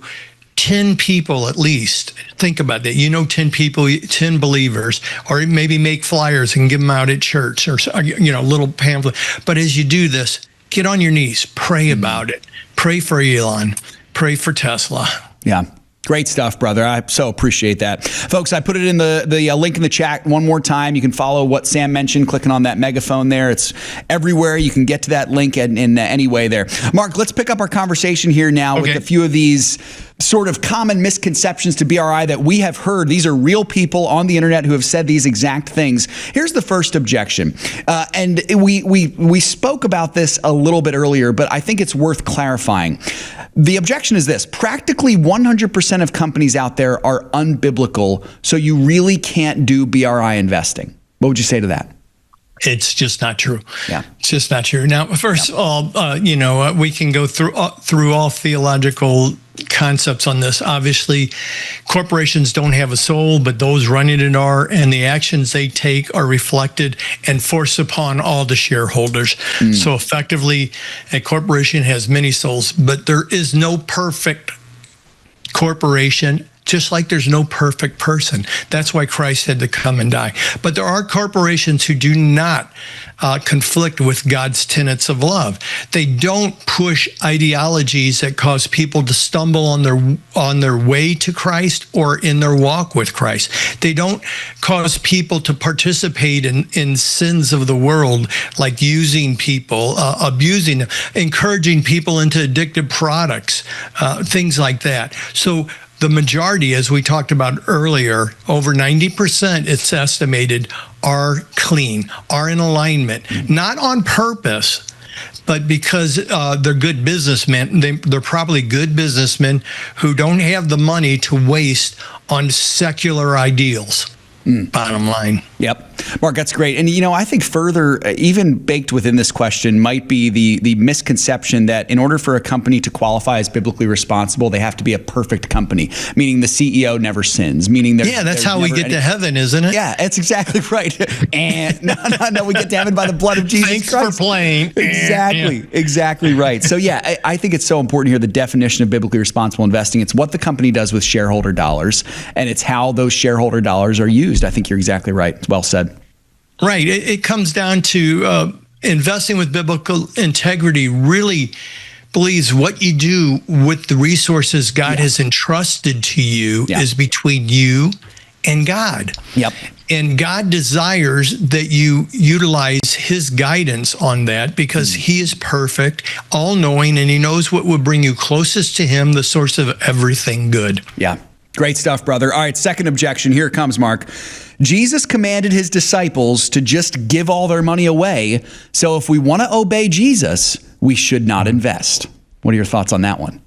10 people at least, think about that. 10 people, 10 believers, or maybe make flyers and give them out at church or, little pamphlet. But as you do this, get on your knees, pray about it. Pray for Elon. Pray for Tesla. Yeah. Great stuff, brother. I so appreciate that. Folks, I put it in the link in the chat one more time. You can follow what Sam mentioned, clicking on that megaphone there. It's everywhere. You can get to that link in any way there. Mark, let's pick up our conversation here now with a few of these sort of common misconceptions to BRI that we have heard. These are real people on the internet who have said these exact things. Here's the first objection. And we spoke about this a little bit earlier, but I think it's worth clarifying. The objection is this: practically 100% of companies out there are unbiblical, so you really can't do BRI investing. What would you say to that? It's just not true. Yeah, it's just not true. Now, first of all, we can go through all theological concepts on this. Obviously, corporations don't have a soul, but those running it are, and the actions they take are reflected and forced upon all the shareholders. So effectively, a corporation has many souls, but there is no perfect corporation, just like there's no perfect person. That's why Christ had to come and die. But there are corporations who do not conflict with God's tenets of love. They don't push ideologies that cause people to stumble on their way to Christ or in their walk with Christ. They don't cause people to participate in sins of the world, like using people, abusing them, encouraging people into addictive products, things like that. So the majority, as we talked about earlier, over 90%, it's estimated, are clean, are in alignment, not on purpose, but because they're good businessmen. They're probably good businessmen who don't have the money to waste on secular ideals. Bottom line. Yep. Mark, that's great. And, I think further, even baked within this question might be the misconception that in order for a company to qualify as biblically responsible, they have to be a perfect company, meaning the CEO never sins, meaning that's how we get to heaven, isn't it? Yeah, that's exactly right. And no, we get to heaven by the blood of Jesus Thanks Christ. for playing. Exactly right. So, I think it's so important here, the definition of biblically responsible investing. It's what the company does with shareholder dollars, and it's how those shareholder dollars are used. I think you're exactly right. Well said. Right. It comes down to investing with biblical integrity really believes what you do with the resources God has entrusted to you is between you and God. Yep. And God desires that you utilize his guidance on that because he is perfect, all-knowing, and he knows what will bring you closest to him, the source of everything good. Yeah. Great stuff, brother. All right, second objection. Here it comes, Mark. Jesus commanded his disciples to just give all their money away. So if we want to obey Jesus, we should not invest. What are your thoughts on that one?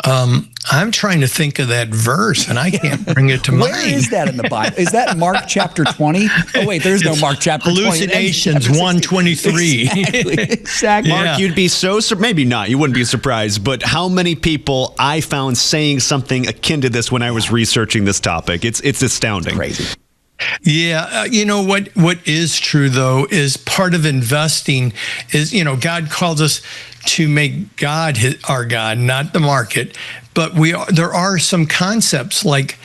I'm trying to think of that verse, and I can't bring it to mind. Where is that in the Bible? Is that Mark chapter 20? Oh, wait, there's no Mark chapter 20. Hallucinations 1:23. Exactly. Mark, you'd be maybe not, you wouldn't be surprised, but how many people I found saying something akin to this when I was researching this topic? It's astounding. Crazy. Yeah, you know what is true though is part of investing is, God calls us to make God our God, not the market. But there are some concepts like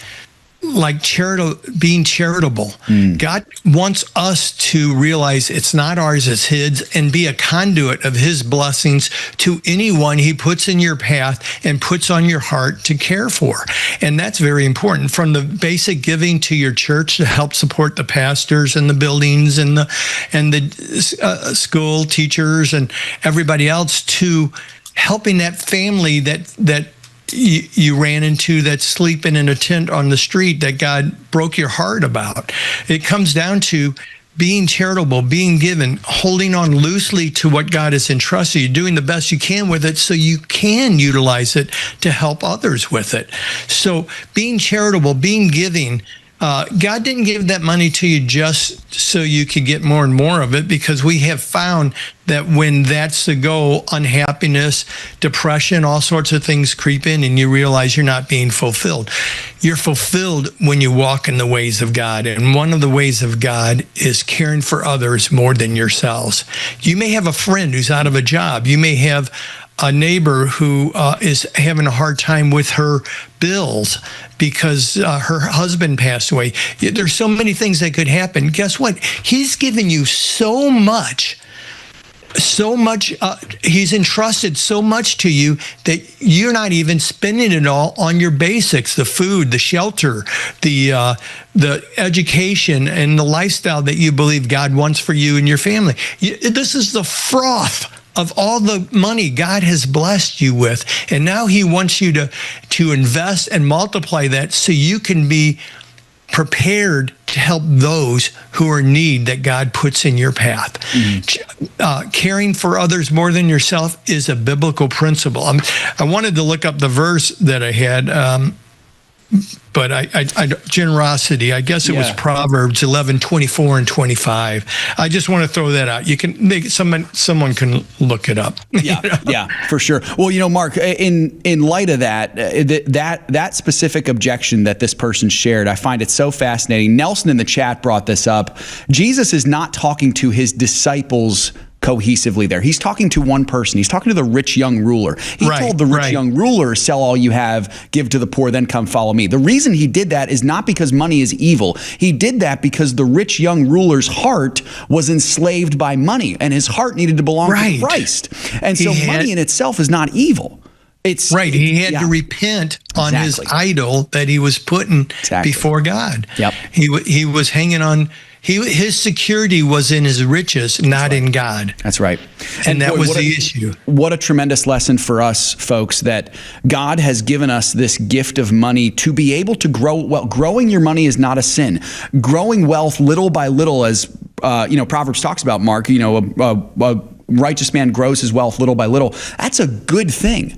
being charitable. God wants us to realize it's not ours, it's His, and be a conduit of His blessings to anyone He puts in your path and puts on your heart to care for. And that's very important, from the basic giving to your church to help support the pastors and the buildings and the school teachers and everybody else, to helping that family that you ran into that's sleeping in a tent on the street that God broke your heart about. It comes down to being charitable, being given, holding on loosely to what God has entrusted you, doing the best you can with it so you can utilize it to help others with it. So being charitable, being giving, God didn't give that money to you just so you could get more and more of it, because we have found that when that's the goal, unhappiness, depression, all sorts of things creep in, and you realize you're not being fulfilled. You're fulfilled when you walk in the ways of God, and one of the ways of God is caring for others more than yourselves. You may have a friend who's out of a job. You may have a neighbor who is having a hard time with her bills because her husband passed away. There's so many things that could happen. Guess what? He's given you so much. He's entrusted so much to you that you're not even spending it all on your basics, the food, the shelter, the education, and the lifestyle that you believe God wants for you and your family. This is the froth of all the money God has blessed you with. And now He wants you to invest and multiply that so you can be prepared to help those who are in need that God puts in your path. Caring for others more than yourself is a biblical principle. I wanted to look up the verse that I had, but generosity, I guess it was Proverbs 11:24 and 25. I just want to throw that out. You can make someone can look it up. Yeah, for sure. Well, Mark, in light of that specific objection that this person shared, I find it so fascinating. Nelson in the chat brought this up. Jesus is not talking to His disciples cohesively there. He's talking to one person. He's talking to the rich young ruler. He told the rich young ruler, sell all you have, give to the poor, then come follow me. The reason he did that is not because money is evil. He did that because the rich young ruler's heart was enslaved by money, and his heart needed to belong to Christ. And so money in itself is not evil. He had to repent on his idol that he was putting before God. He was hanging on. His security was in his riches, not in God. That's right. And that was the issue. What a tremendous lesson for us, folks, that God has given us this gift of money to be able to grow. Well, growing your money is not a sin. Growing wealth little by little, as Proverbs talks about, Mark, a righteous man grows his wealth little by little. That's a good thing.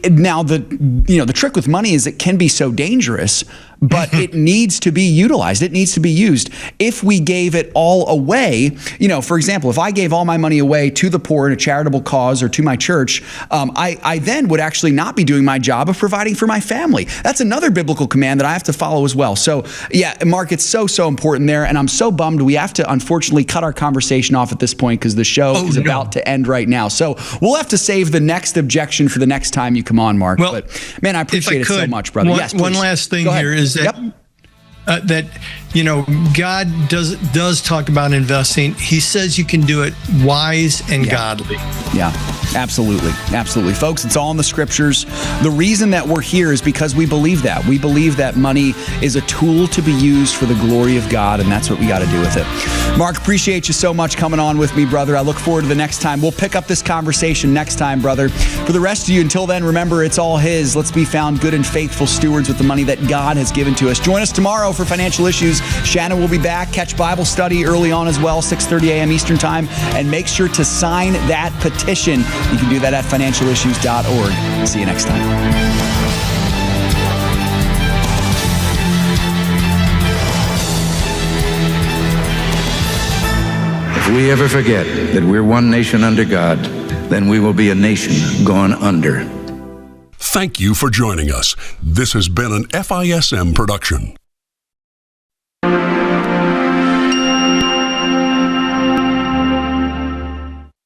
Now the trick with money is it can be so dangerous, but it needs to be utilized. It needs to be used. If we gave it all away, for example, if I gave all my money away to the poor in a charitable cause or to my church, I then would actually not be doing my job of providing for my family. That's another biblical command that I have to follow as well. So yeah, Mark, it's so important there. And I'm so bummed we have to unfortunately cut our conversation off at this point because the show is about to end right now. So we'll have to save the next objection for the next time you come on, Mark. But man, I appreciate it so much, brother. Yes, one last thing here is that God does talk about investing. He says you can do it wise and godly. Yeah, absolutely. Folks, it's all in the scriptures. The reason that we're here is because we believe that. We believe that money is a tool to be used for the glory of God, and that's what we got to do with it. Mark, appreciate you so much coming on with me, brother. I look forward to the next time. We'll pick up this conversation next time, brother. For the rest of you, until then, remember, it's all His. Let's be found good and faithful stewards with the money that God has given to us. Join us tomorrow for Financial Issues. Shannon will be back. Catch Bible study early on as well, 6:30 a.m. Eastern Time. And make sure to sign that petition. You can do that at financialissues.org. See you next time. If we ever forget that we're one nation under God, then we will be a nation gone under. Thank you for joining us. This has been an FISM production.